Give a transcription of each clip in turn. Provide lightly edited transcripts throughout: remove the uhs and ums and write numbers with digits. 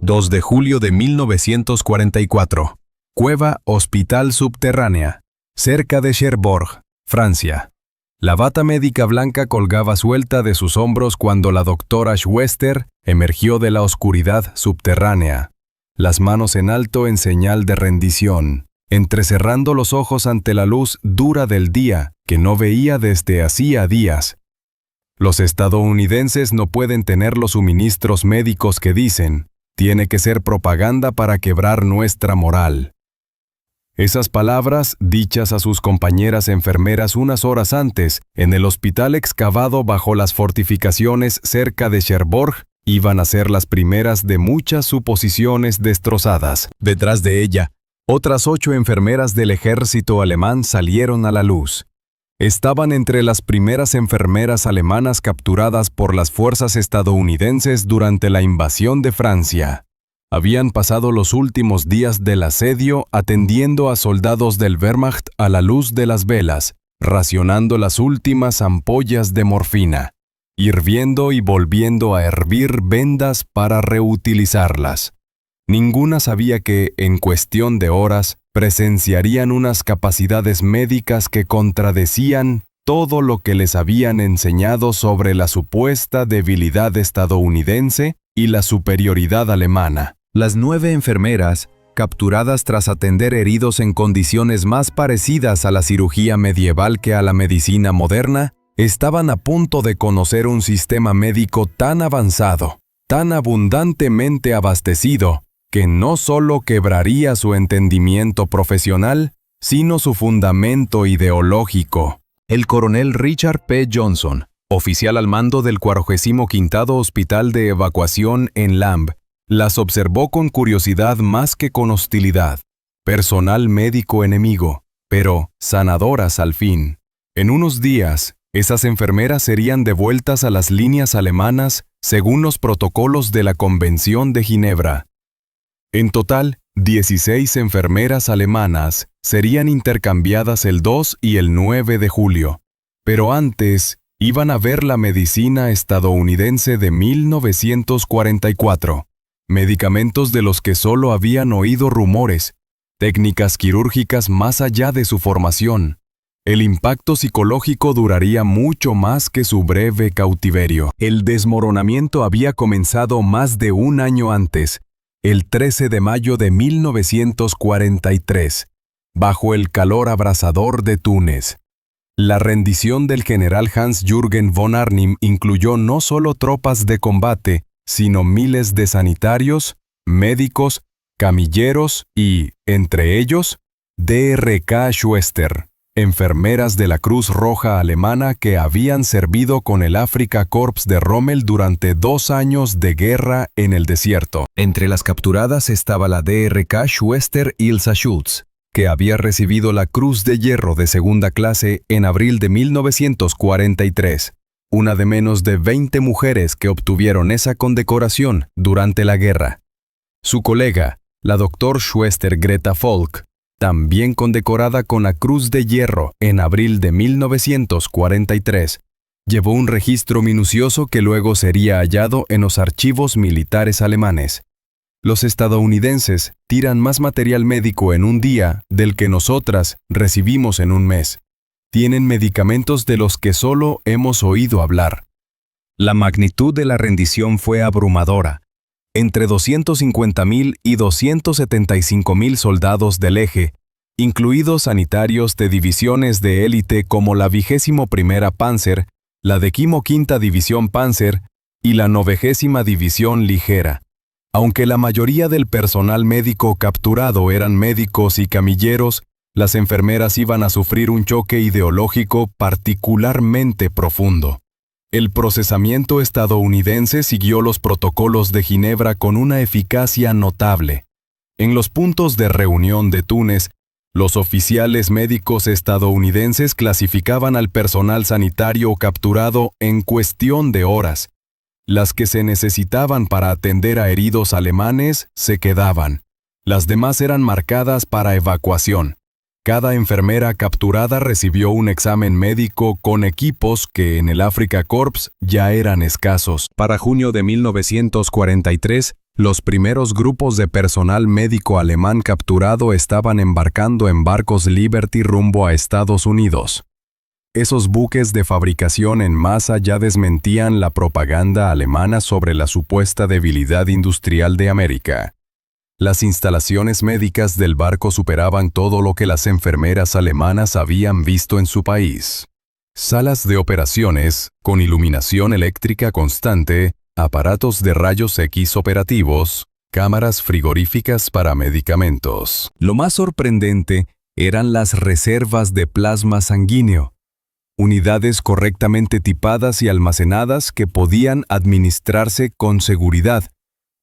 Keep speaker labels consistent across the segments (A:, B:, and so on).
A: 2 de julio de 1944. Cueva hospital subterránea, cerca de Cherbourg, Francia. La bata médica blanca colgaba suelta de sus hombros cuando la doctora Schwester emergió de la oscuridad subterránea, las manos en alto en señal de rendición, entrecerrando los ojos ante la luz dura del día que no veía desde hacía días. Los estadounidenses no pueden tener los suministros médicos que dicen, tiene que ser propaganda para quebrar nuestra moral. Esas palabras, dichas a sus compañeras enfermeras unas horas antes, en el hospital excavado bajo las fortificaciones cerca de Cherbourg, iban a ser las primeras de muchas suposiciones destrozadas. Detrás de ella, otras 8 enfermeras del ejército alemán salieron a la luz. Estaban entre las primeras enfermeras alemanas capturadas por las fuerzas estadounidenses durante la invasión de Francia. Habían pasado los últimos días del asedio atendiendo a soldados del Wehrmacht a la luz de las velas, racionando las últimas ampollas de morfina, hirviendo y volviendo a hervir vendas para reutilizarlas. Ninguna sabía que, en cuestión de horas, presenciarían unas capacidades médicas que contradecían todo lo que les habían enseñado sobre la supuesta debilidad estadounidense y la superioridad alemana. Las 9 enfermeras, capturadas tras atender heridos en condiciones más parecidas a la cirugía medieval que a la medicina moderna, estaban a punto de conocer un sistema médico tan avanzado, tan abundantemente abastecido, que no solo quebraría su entendimiento profesional, sino su fundamento ideológico. El coronel Richard P. Johnson, oficial al mando del 45º Hospital de Evacuación en Lamb, las observó con curiosidad más que con hostilidad. Personal médico enemigo, pero sanadoras al fin. En unos días, esas enfermeras serían devueltas a las líneas alemanas según los protocolos de la Convención de Ginebra. En total, 16 enfermeras alemanas serían intercambiadas el 2 y el 9 de julio. Pero antes, iban a ver la medicina estadounidense de 1944. Medicamentos de los que solo habían oído rumores, técnicas quirúrgicas más allá de su formación. El impacto psicológico duraría mucho más que su breve cautiverio. El desmoronamiento había comenzado más de un año antes, el 13 de mayo de 1943, bajo el calor abrasador de Túnez. La rendición del general Hans-Jürgen von Arnim incluyó no solo tropas de combate, sino miles de sanitarios, médicos, camilleros y, entre ellos, D.R.K. Schwester, enfermeras de la Cruz Roja Alemana que habían servido con el Afrika Korps de Rommel durante 2 años de guerra en el desierto. Entre las capturadas estaba la D.R.K. Schwester Ilsa Schutz, que había recibido la Cruz de Hierro de segunda clase en abril de 1943. Una de menos de 20 mujeres que obtuvieron esa condecoración durante la guerra. Su colega, la Dr. Schwester Greta Folk, también condecorada con la Cruz de Hierro en abril de 1943, llevó un registro minucioso que luego sería hallado en los archivos militares alemanes. Los estadounidenses tiran más material médico en un día del que nosotras recibimos en un mes. Tienen medicamentos de los que solo hemos oído hablar. La magnitud de la rendición fue abrumadora. Entre 250.000 y 275.000 soldados del eje, incluidos sanitarios de divisiones de élite como la 21ª Panzer, la 15ª División Panzer y la 90ª División Ligera. Aunque la mayoría del personal médico capturado eran médicos y camilleros, las enfermeras iban a sufrir un choque ideológico particularmente profundo. El procesamiento estadounidense siguió los protocolos de Ginebra con una eficacia notable. En los puntos de reunión de Túnez, los oficiales médicos estadounidenses clasificaban al personal sanitario capturado en cuestión de horas. Las que se necesitaban para atender a heridos alemanes se quedaban. Las demás eran marcadas para evacuación. Cada enfermera capturada recibió un examen médico con equipos que en el Afrika Korps ya eran escasos. Para junio de 1943, Los primeros grupos de personal médico alemán capturado estaban embarcando en barcos Liberty rumbo a Estados Unidos. Esos buques de fabricación en masa ya desmentían la propaganda alemana sobre la supuesta debilidad industrial de América. Las instalaciones médicas del barco superaban todo lo que las enfermeras alemanas habían visto en su país. Salas de operaciones, con iluminación eléctrica constante, aparatos de rayos X operativos, cámaras frigoríficas para medicamentos. Lo más sorprendente eran las reservas de plasma sanguíneo, unidades correctamente tipadas y almacenadas que podían administrarse con seguridad,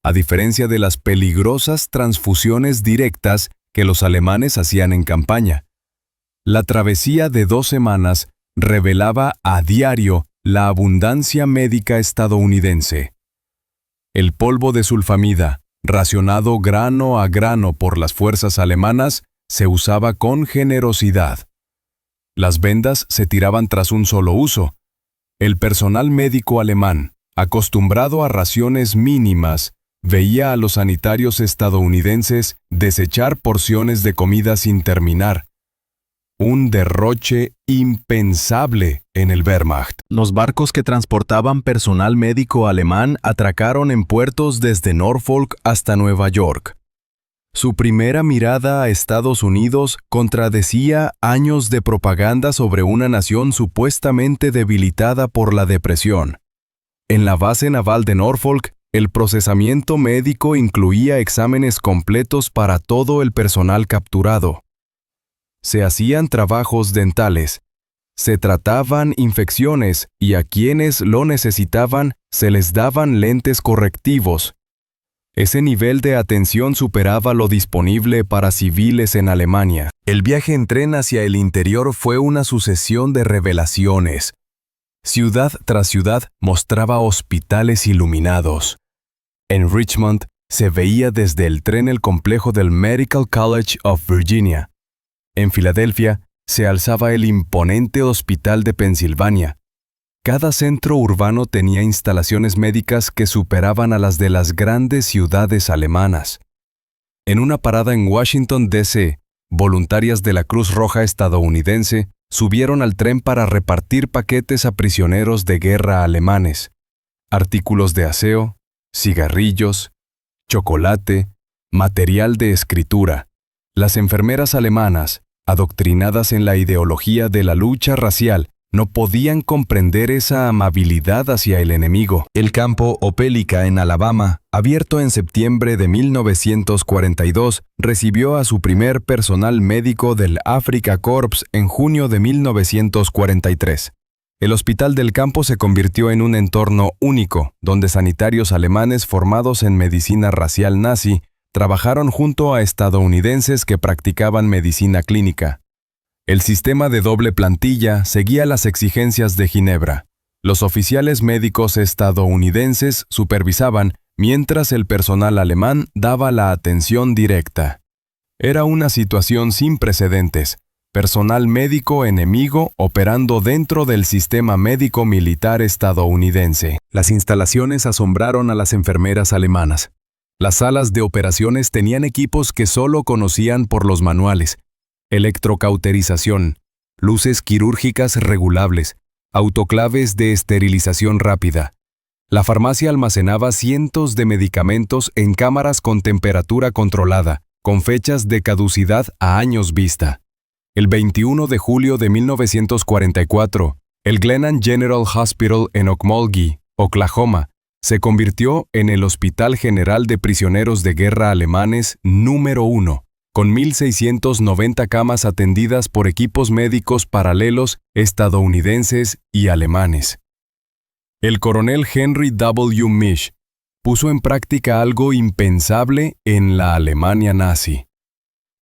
A: a diferencia de las peligrosas transfusiones directas que los alemanes hacían en campaña. La travesía de 2 semanas revelaba a diario la abundancia médica estadounidense. El polvo de sulfamida, racionado grano a grano por las fuerzas alemanas, se usaba con generosidad. Las vendas se tiraban tras un solo uso. El personal médico alemán, acostumbrado a raciones mínimas, veía a los sanitarios estadounidenses desechar porciones de comida sin terminar. Un derroche impensable en el Wehrmacht. Los barcos que transportaban personal médico alemán atracaron en puertos desde Norfolk hasta Nueva York. Su primera mirada a Estados Unidos contradecía años de propaganda sobre una nación supuestamente debilitada por la depresión. En la base naval de Norfolk, el procesamiento médico incluía exámenes completos para todo el personal capturado. Se hacían trabajos dentales, se trataban infecciones y a quienes lo necesitaban se les daban lentes correctivos. Ese nivel de atención superaba lo disponible para civiles en Alemania. El viaje en tren hacia el interior fue una sucesión de revelaciones. Ciudad tras ciudad mostraba hospitales iluminados. En Richmond se veía desde el tren el complejo del Medical College of Virginia. En Filadelfia se alzaba el imponente Hospital de Pensilvania. Cada centro urbano tenía instalaciones médicas que superaban a las de las grandes ciudades alemanas. En una parada en Washington, D.C., voluntarias de la Cruz Roja estadounidense subieron al tren para repartir paquetes a prisioneros de guerra alemanes. Artículos de aseo, cigarrillos, chocolate, material de escritura. Las enfermeras alemanas, adoctrinadas en la ideología de la lucha racial, no podían comprender esa amabilidad hacia el enemigo. El campo Opelika en Alabama, abierto en septiembre de 1942, recibió a su primer personal médico del Afrika Korps en junio de 1943. El hospital del campo se convirtió en un entorno único, donde sanitarios alemanes formados en medicina racial nazi trabajaron junto a estadounidenses que practicaban medicina clínica. El sistema de doble plantilla seguía las exigencias de Ginebra. Los oficiales médicos estadounidenses supervisaban, mientras el personal alemán daba la atención directa. Era una situación sin precedentes. Personal médico enemigo operando dentro del sistema médico militar estadounidense. Las instalaciones asombraron a las enfermeras alemanas. Las salas de operaciones tenían equipos que solo conocían por los manuales: electrocauterización, luces quirúrgicas regulables, autoclaves de esterilización rápida. La farmacia almacenaba cientos de medicamentos en cámaras con temperatura controlada, con fechas de caducidad a años vista. El 21 de julio de 1944, el Glennan General Hospital en Okmulgee, Oklahoma, se convirtió en el Hospital General de Prisioneros de Guerra Alemanes número 1, con 1.690 camas atendidas por equipos médicos paralelos estadounidenses y alemanes. El coronel Henry W. Misch puso en práctica algo impensable en la Alemania nazi.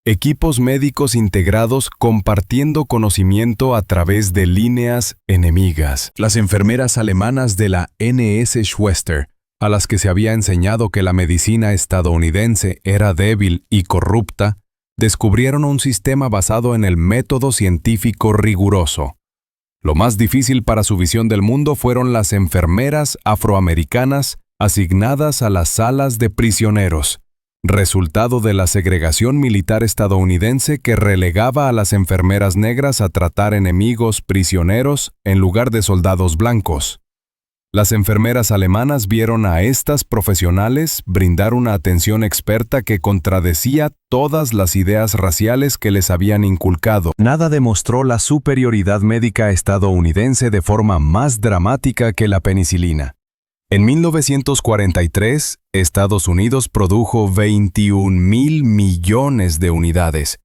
A: Equipos médicos integrados compartiendo conocimiento a través de líneas enemigas. Las enfermeras alemanas de la NS Schwester, a las que se había enseñado que la medicina estadounidense era débil y corrupta, descubrieron un sistema basado en el método científico riguroso. Lo más difícil para su visión del mundo fueron las enfermeras afroamericanas asignadas a las salas de prisioneros, resultado de la segregación militar estadounidense que relegaba a las enfermeras negras a tratar enemigos prisioneros en lugar de soldados blancos. Las enfermeras alemanas vieron a estas profesionales brindar una atención experta que contradecía todas las ideas raciales que les habían inculcado. Nada demostró la superioridad médica estadounidense de forma más dramática que la penicilina. En 1943, Estados Unidos produjo 21.000 millones de unidades.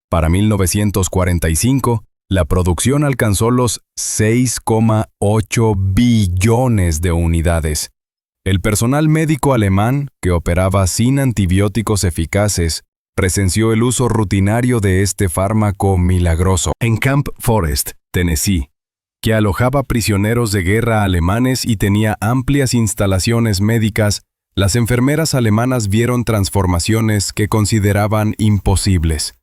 A: Para 1945, la producción alcanzó los 6,8 billones de unidades. El personal médico alemán, que operaba sin antibióticos eficaces, presenció el uso rutinario de este fármaco milagroso. En Camp Forest, Tennessee, que alojaba prisioneros de guerra alemanes y tenía amplias instalaciones médicas, las enfermeras alemanas vieron transformaciones que consideraban imposibles.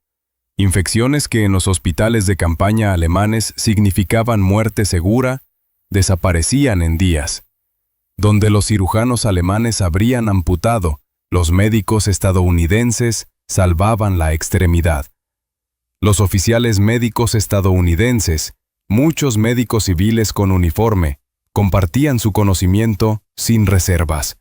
A: Infecciones que en los hospitales de campaña alemanes significaban muerte segura, desaparecían en días. Donde los cirujanos alemanes habrían amputado, los médicos estadounidenses salvaban la extremidad. Los oficiales médicos estadounidenses, muchos médicos civiles con uniforme, compartían su conocimiento sin reservas.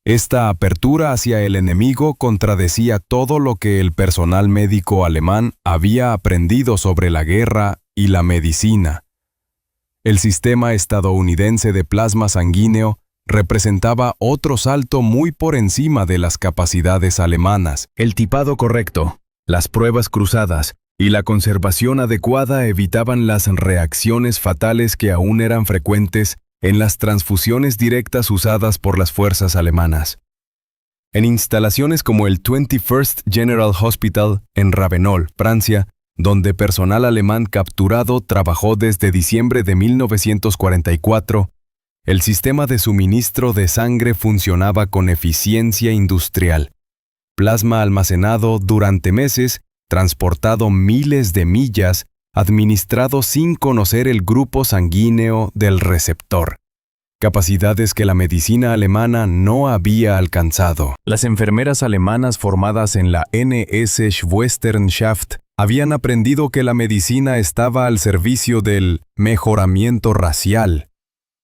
A: Esta apertura hacia el enemigo contradecía todo lo que el personal médico alemán había aprendido sobre la guerra y la medicina. El sistema estadounidense de plasma sanguíneo representaba otro salto muy por encima de las capacidades alemanas. El tipado correcto, las pruebas cruzadas y la conservación adecuada evitaban las reacciones fatales que aún eran frecuentes en las transfusiones directas usadas por las fuerzas alemanas. En instalaciones como el 21st General Hospital en Ravenol, Francia, donde personal alemán capturado trabajó desde diciembre de 1944, el sistema de suministro de sangre funcionaba con eficiencia industrial. Plasma almacenado durante meses, transportado miles de millas, administrado sin conocer el grupo sanguíneo del receptor. Capacidades que la medicina alemana no había alcanzado. Las enfermeras alemanas formadas en la NS Schwesternschaft habían aprendido que la medicina estaba al servicio del mejoramiento racial.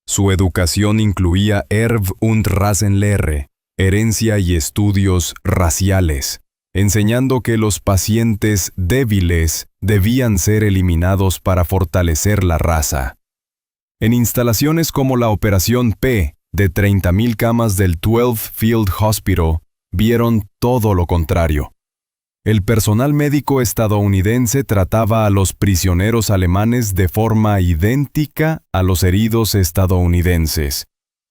A: Su educación incluía Erb und Rassenlehre, herencia y estudios raciales, enseñando que los pacientes débiles debían ser eliminados para fortalecer la raza. En instalaciones como la Operación P, de 30.000 camas del 12th Field Hospital, vieron todo lo contrario. El personal médico estadounidense trataba a los prisioneros alemanes de forma idéntica a los heridos estadounidenses.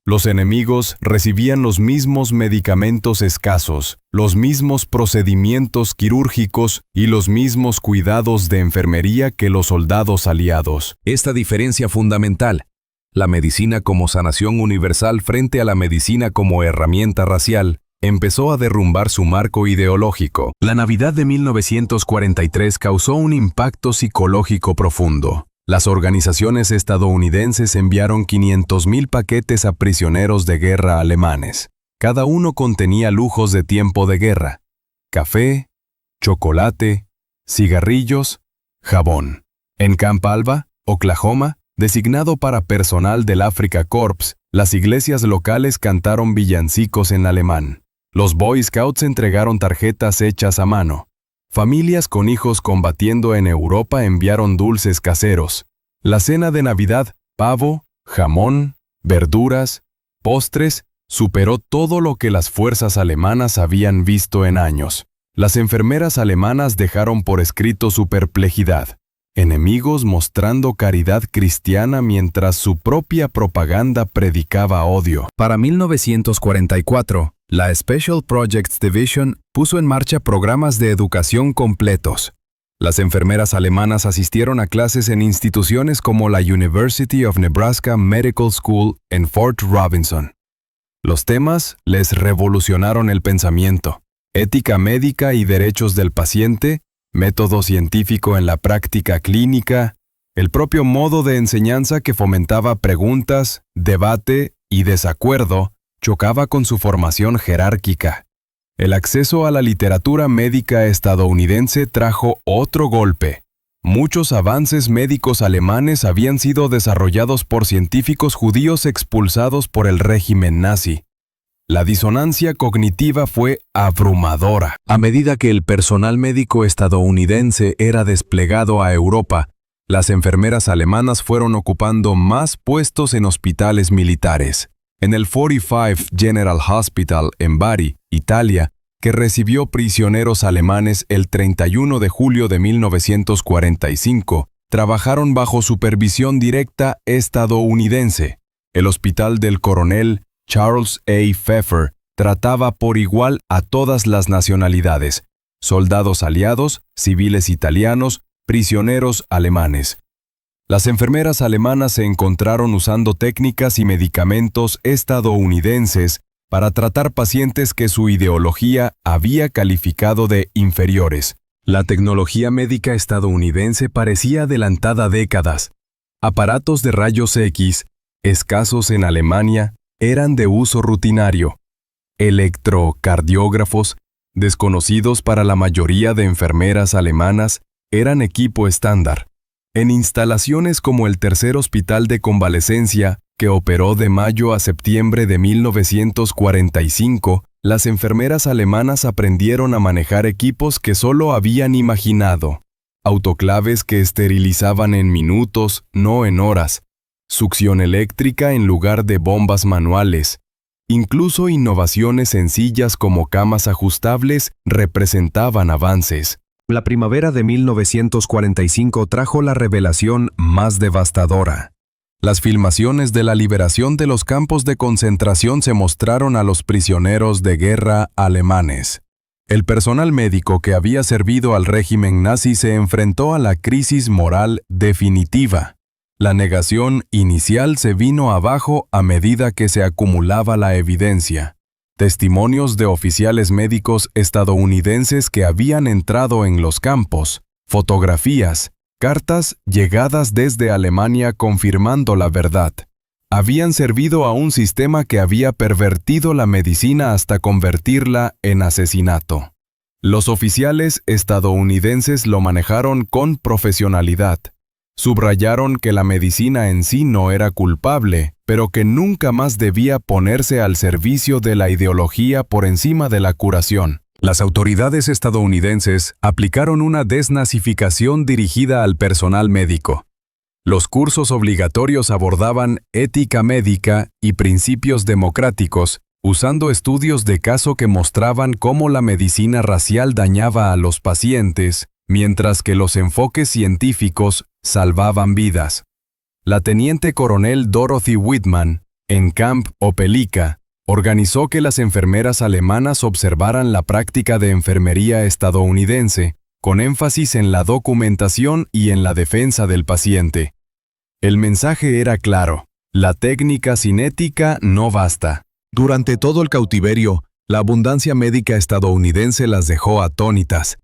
A: Los enemigos recibían los mismos medicamentos escasos, los mismos procedimientos quirúrgicos y los mismos cuidados de enfermería que los soldados aliados. Esta diferencia fundamental, la medicina como sanación universal frente a la medicina como herramienta racial, empezó a derrumbar su marco ideológico. La Navidad de 1943 causó un impacto psicológico profundo. Las organizaciones estadounidenses enviaron 500.000 paquetes a prisioneros de guerra alemanes. Cada uno contenía lujos de tiempo de guerra: café, chocolate, cigarrillos, jabón. En Camp Alba, Oklahoma, designado para personal del Africa Corps, las iglesias locales cantaron villancicos en alemán. Los Boy Scouts entregaron tarjetas hechas a mano. Familias con hijos combatiendo en Europa enviaron dulces caseros. La cena de Navidad, pavo, jamón, verduras, postres, superó todo lo que las fuerzas alemanas habían visto en años. Las enfermeras alemanas dejaron por escrito su perplejidad. Enemigos mostrando caridad cristiana mientras su propia propaganda predicaba odio. Para 1944, la Special Projects Division puso en marcha programas de educación completos. Las enfermeras alemanas asistieron a clases en instituciones como la University of Nebraska Medical School en Fort Robinson. Los temas les revolucionaron el pensamiento: ética médica y derechos del paciente, método científico en la práctica clínica, el propio modo de enseñanza que fomentaba preguntas, debate y desacuerdo, chocaba con su formación jerárquica. El acceso a la literatura médica estadounidense trajo otro golpe. Muchos avances médicos alemanes habían sido desarrollados por científicos judíos expulsados por el régimen nazi. La disonancia cognitiva fue abrumadora. A medida que el personal médico estadounidense era desplegado a Europa, las enfermeras alemanas fueron ocupando más puestos en hospitales militares. En el 45 General Hospital en Bari, Italia, que recibió prisioneros alemanes el 31 de julio de 1945, trabajaron bajo supervisión directa estadounidense. El hospital del coronel Charles A. Pfeffer trataba por igual a todas las nacionalidades: soldados aliados, civiles italianos, prisioneros alemanes. Las enfermeras alemanas se encontraron usando técnicas y medicamentos estadounidenses para tratar pacientes que su ideología había calificado de inferiores. La tecnología médica estadounidense parecía adelantada décadas. Aparatos de rayos X, escasos en Alemania, eran de uso rutinario. Electrocardiógrafos, desconocidos para la mayoría de enfermeras alemanas, eran equipo estándar. En instalaciones como el Tercer Hospital de Convalecencia, que operó de mayo a septiembre de 1945, las enfermeras alemanas aprendieron a manejar equipos que solo habían imaginado. Autoclaves que esterilizaban en minutos, no en horas. Succión eléctrica en lugar de bombas manuales. Incluso innovaciones sencillas como camas ajustables representaban avances. La primavera de 1945 trajo la revelación más devastadora. Las filmaciones de la liberación de los campos de concentración se mostraron a los prisioneros de guerra alemanes. El personal médico que había servido al régimen nazi se enfrentó a la crisis moral definitiva. La negación inicial se vino abajo a medida que se acumulaba la evidencia. Testimonios de oficiales médicos estadounidenses que habían entrado en los campos, fotografías, cartas llegadas desde Alemania confirmando la verdad. Habían servido a un sistema que había pervertido la medicina hasta convertirla en asesinato. Los oficiales estadounidenses lo manejaron con profesionalidad. Subrayaron que la medicina en sí no era culpable, pero que nunca más debía ponerse al servicio de la ideología por encima de la curación. Las autoridades estadounidenses aplicaron una desnazificación dirigida al personal médico. Los cursos obligatorios abordaban ética médica y principios democráticos, usando estudios de caso que mostraban cómo la medicina racial dañaba a los pacientes, mientras que los enfoques científicos salvaban vidas. La teniente coronel Dorothy Whitman, en Camp Opelika, organizó que las enfermeras alemanas observaran la práctica de enfermería estadounidense, con énfasis en la documentación y en la defensa del paciente. El mensaje era claro: la técnica sin ética no basta. Durante todo el cautiverio, la abundancia médica estadounidense las dejó atónitas.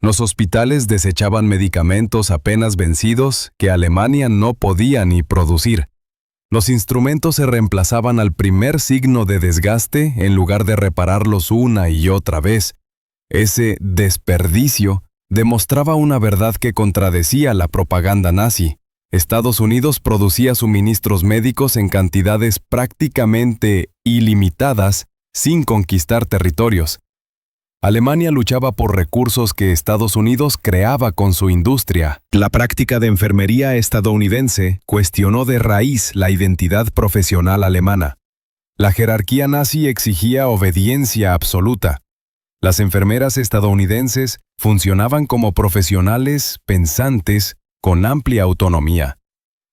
A: Los hospitales desechaban medicamentos apenas vencidos que Alemania no podía ni producir. Los instrumentos se reemplazaban al primer signo de desgaste en lugar de repararlos una y otra vez. Ese desperdicio demostraba una verdad que contradecía la propaganda nazi. Estados Unidos producía suministros médicos en cantidades prácticamente ilimitadas sin conquistar territorios. Alemania luchaba por recursos que Estados Unidos creaba con su industria. La práctica de enfermería estadounidense cuestionó de raíz la identidad profesional alemana. La jerarquía nazi exigía obediencia absoluta. Las enfermeras estadounidenses funcionaban como profesionales pensantes con amplia autonomía.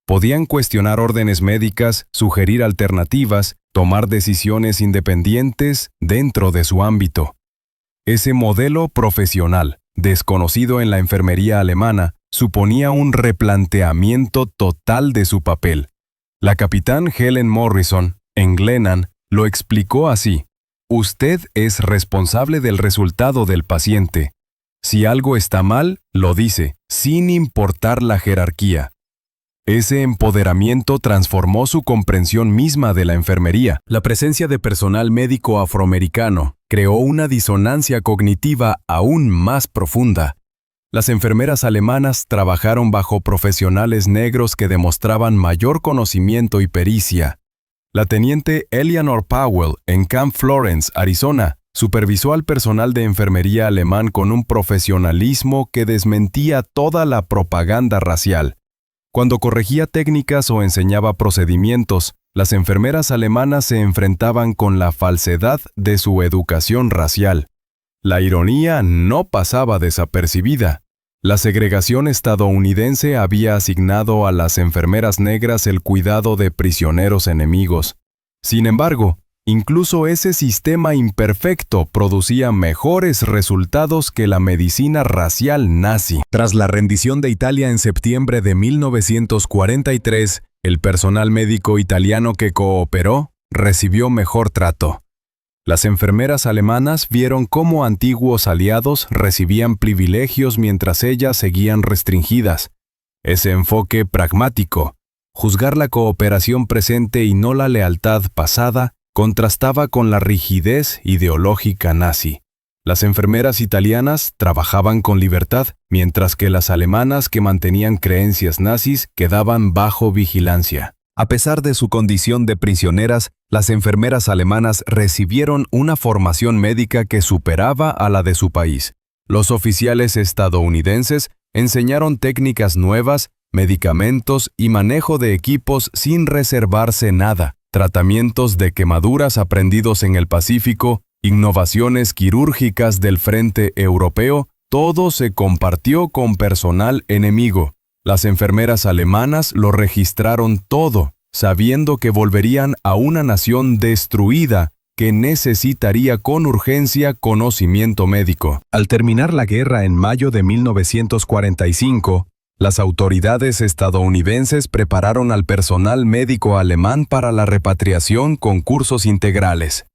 A: Podían cuestionar órdenes médicas, sugerir alternativas, tomar decisiones independientes dentro de su ámbito. Ese modelo profesional, desconocido en la enfermería alemana, suponía un replanteamiento total de su papel. La capitán Helen Morrison, en Glennan, lo explicó así: usted es responsable del resultado del paciente. Si algo está mal, lo dice, sin importar la jerarquía. Ese empoderamiento transformó su comprensión misma de la enfermería. La presencia de personal médico afroamericano creó una disonancia cognitiva aún más profunda. Las enfermeras alemanas trabajaron bajo profesionales negros que demostraban mayor conocimiento y pericia. La teniente Eleanor Powell, en Camp Florence, Arizona, supervisó al personal de enfermería alemán con un profesionalismo que desmentía toda la propaganda racial. Cuando corregía técnicas o enseñaba procedimientos, las enfermeras alemanas se enfrentaban con la falsedad de su educación racial. La ironía no pasaba desapercibida. La segregación estadounidense había asignado a las enfermeras negras el cuidado de prisioneros enemigos. Sin embargo, incluso ese sistema imperfecto producía mejores resultados que la medicina racial nazi. Tras la rendición de Italia en septiembre de 1943, el personal médico italiano que cooperó recibió mejor trato. Las enfermeras alemanas vieron cómo antiguos aliados recibían privilegios mientras ellas seguían restringidas. Ese enfoque pragmático, juzgar la cooperación presente y no la lealtad pasada, contrastaba con la rigidez ideológica nazi. Las enfermeras italianas trabajaban con libertad, mientras que las alemanas que mantenían creencias nazis quedaban bajo vigilancia. A pesar de su condición de prisioneras, las enfermeras alemanas recibieron una formación médica que superaba a la de su país. Los oficiales estadounidenses enseñaron técnicas nuevas, medicamentos y manejo de equipos sin reservarse nada. Tratamientos de quemaduras aprendidos en el Pacífico, innovaciones quirúrgicas del frente europeo, todo se compartió con personal enemigo. Las enfermeras alemanas lo registraron todo, sabiendo que volverían a una nación destruida que necesitaría con urgencia conocimiento médico. Al terminar la guerra en mayo de 1945, las autoridades estadounidenses prepararon al personal médico alemán para la repatriación con cursos integrales.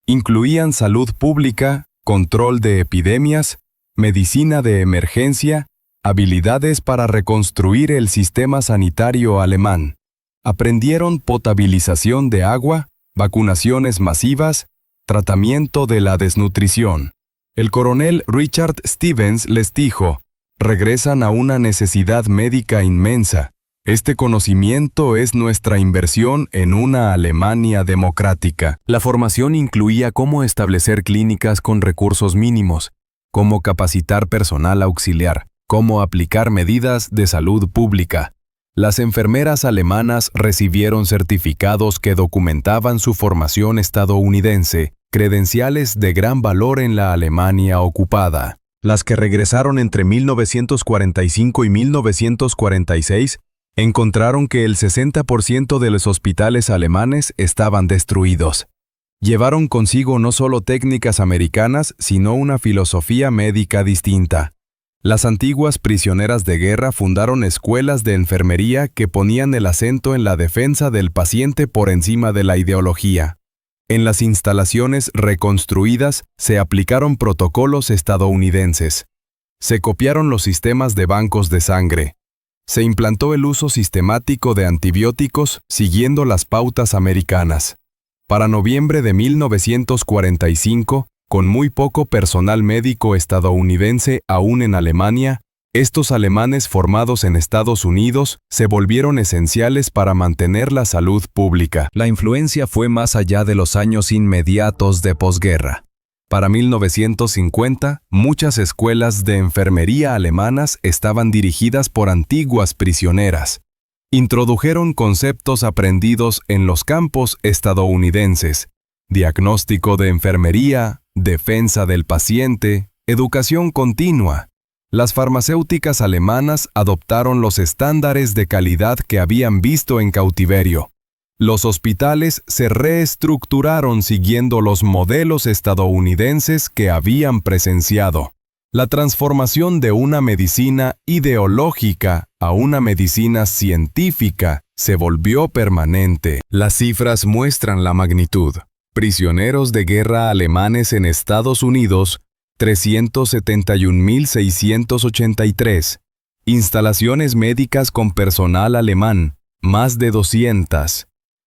A: Incluían salud pública, control de epidemias, medicina de emergencia, habilidades para reconstruir el sistema sanitario alemán. Aprendieron potabilización de agua, vacunaciones masivas, tratamiento de la desnutrición. El coronel Richard Stevens les dijo: regresan a una necesidad médica inmensa. Este conocimiento es nuestra inversión en una Alemania democrática. La formación incluía cómo establecer clínicas con recursos mínimos, cómo capacitar personal auxiliar, cómo aplicar medidas de salud pública. Las enfermeras alemanas recibieron certificados que documentaban su formación estadounidense, credenciales de gran valor en la Alemania ocupada. Las que regresaron entre 1945 y 1946 encontraron que el 60% de los hospitales alemanes estaban destruidos. Llevaron consigo no solo técnicas americanas, sino una filosofía médica distinta. Las antiguas prisioneras de guerra fundaron escuelas de enfermería que ponían el acento en la defensa del paciente por encima de la ideología. En las instalaciones reconstruidas se aplicaron protocolos estadounidenses. Se copiaron los sistemas de bancos de sangre. Se implantó el uso sistemático de antibióticos siguiendo las pautas americanas. Para noviembre de 1945, con muy poco personal médico estadounidense aún en Alemania, estos alemanes formados en Estados Unidos se volvieron esenciales para mantener la salud pública. La influencia fue más allá de los años inmediatos de posguerra. Para 1950, muchas escuelas de enfermería alemanas estaban dirigidas por antiguas prisioneras. Introdujeron conceptos aprendidos en los campos estadounidenses: diagnóstico de enfermería, defensa del paciente, educación continua. Las farmacéuticas alemanas adoptaron los estándares de calidad que habían visto en cautiverio. Los hospitales se reestructuraron siguiendo los modelos estadounidenses que habían presenciado. La transformación de una medicina ideológica a una medicina científica se volvió permanente. Las cifras muestran la magnitud. Prisioneros de guerra alemanes en Estados Unidos, 371.683. Instalaciones médicas con personal alemán, más de 200.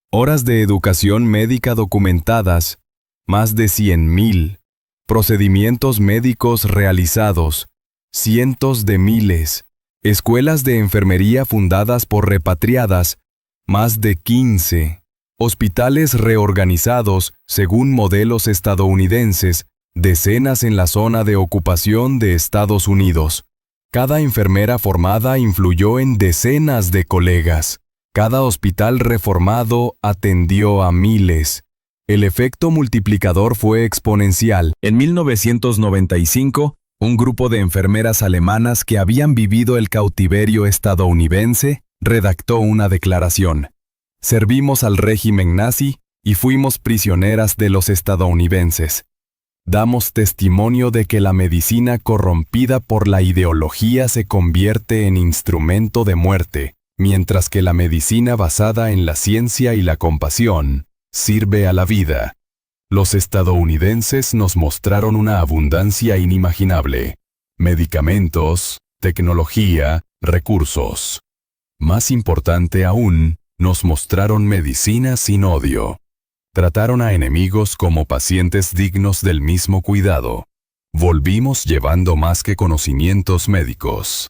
A: Horas de educación médica documentadas, más de 100.000. Procedimientos médicos realizados, cientos de miles. Escuelas de enfermería fundadas por repatriadas, más de 15. Hospitales reorganizados según modelos estadounidenses, decenas en la zona de ocupación de Estados Unidos. Cada enfermera formada influyó en decenas de colegas. Cada hospital reformado atendió a miles. El efecto multiplicador fue exponencial. En 1995, un grupo de enfermeras alemanas que habían vivido el cautiverio estadounidense redactó una declaración. Servimos al régimen nazi y fuimos prisioneras de los estadounidenses. Damos testimonio de que la medicina corrompida por la ideología se convierte en instrumento de muerte, mientras que la medicina basada en la ciencia y la compasión sirve a la vida. Los estadounidenses nos mostraron una abundancia inimaginable: medicamentos, tecnología, recursos. Más importante aún, nos mostraron medicina sin odio. Trataron a enemigos como pacientes dignos del mismo cuidado. Volvimos llevando más que conocimientos médicos.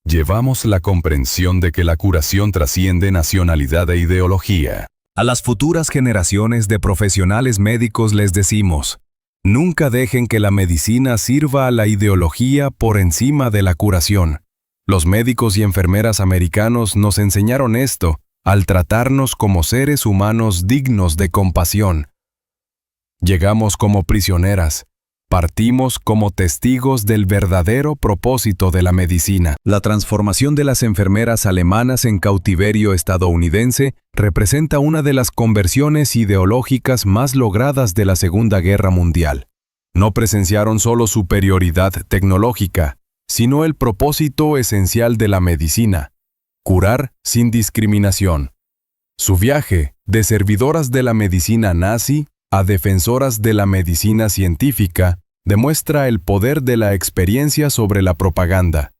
A: Llevamos la comprensión de que la curación trasciende nacionalidad e ideología. A las futuras generaciones de profesionales médicos les decimos: nunca dejen que la medicina sirva a la ideología por encima de la curación. Los médicos y enfermeras americanos nos enseñaron esto al tratarnos como seres humanos dignos de compasión. Llegamos como prisioneras, partimos como testigos del verdadero propósito de la medicina. La transformación de las enfermeras alemanas en cautiverio estadounidense representa una de las conversiones ideológicas más logradas de la Segunda Guerra Mundial. No presenciaron solo superioridad tecnológica, sino el propósito esencial de la medicina: curar sin discriminación. Su viaje, de servidoras de la medicina nazi a defensoras de la medicina científica, demuestra el poder de la experiencia sobre la propaganda.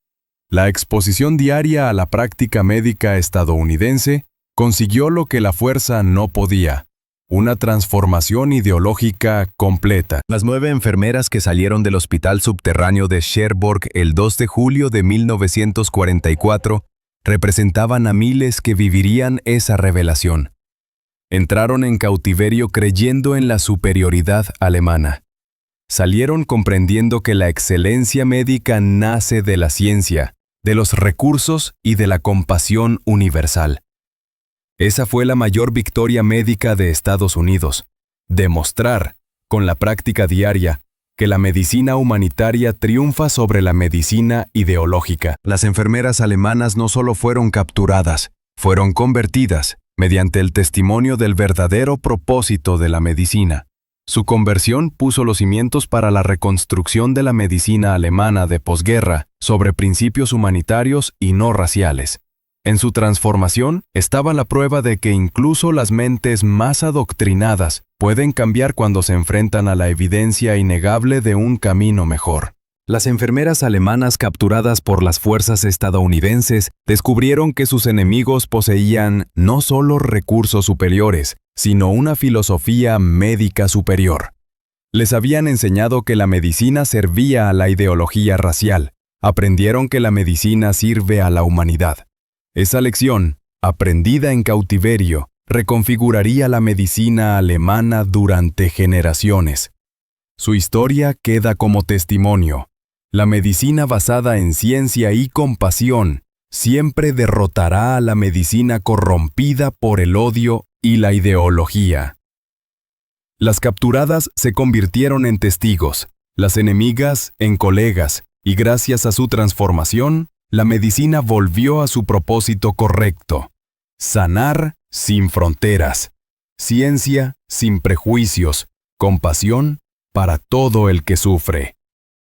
A: La exposición diaria a la práctica médica estadounidense consiguió lo que la fuerza no podía: una transformación ideológica completa. Las 9 enfermeras que salieron del hospital subterráneo de Cherbourg el 2 de julio de 1944 representaban a miles que vivirían esa revelación. Entraron en cautiverio creyendo en la superioridad alemana. Salieron comprendiendo que la excelencia médica nace de la ciencia, de los recursos y de la compasión universal. Esa fue la mayor victoria médica de Estados Unidos: demostrar, con la práctica diaria, que la medicina humanitaria triunfa sobre la medicina ideológica. Las enfermeras alemanas no solo fueron capturadas, fueron convertidas mediante el testimonio del verdadero propósito de la medicina. Su conversión puso los cimientos para la reconstrucción de la medicina alemana de posguerra sobre principios humanitarios y no raciales. En su transformación estaba la prueba de que incluso las mentes más adoctrinadas pueden cambiar cuando se enfrentan a la evidencia innegable de un camino mejor. Las enfermeras alemanas capturadas por las fuerzas estadounidenses descubrieron que sus enemigos poseían no solo recursos superiores, sino una filosofía médica superior. Les habían enseñado que la medicina servía a la ideología racial. Aprendieron que la medicina sirve a la humanidad. Esa lección, aprendida en cautiverio, reconfiguraría la medicina alemana durante generaciones. Su historia queda como testimonio. La medicina basada en ciencia y compasión siempre derrotará a la medicina corrompida por el odio y la ideología. Las capturadas se convirtieron en testigos, las enemigas en colegas, y gracias a su transformación, la medicina volvió a su propósito correcto: sanar sin fronteras, ciencia sin prejuicios, compasión para todo el que sufre.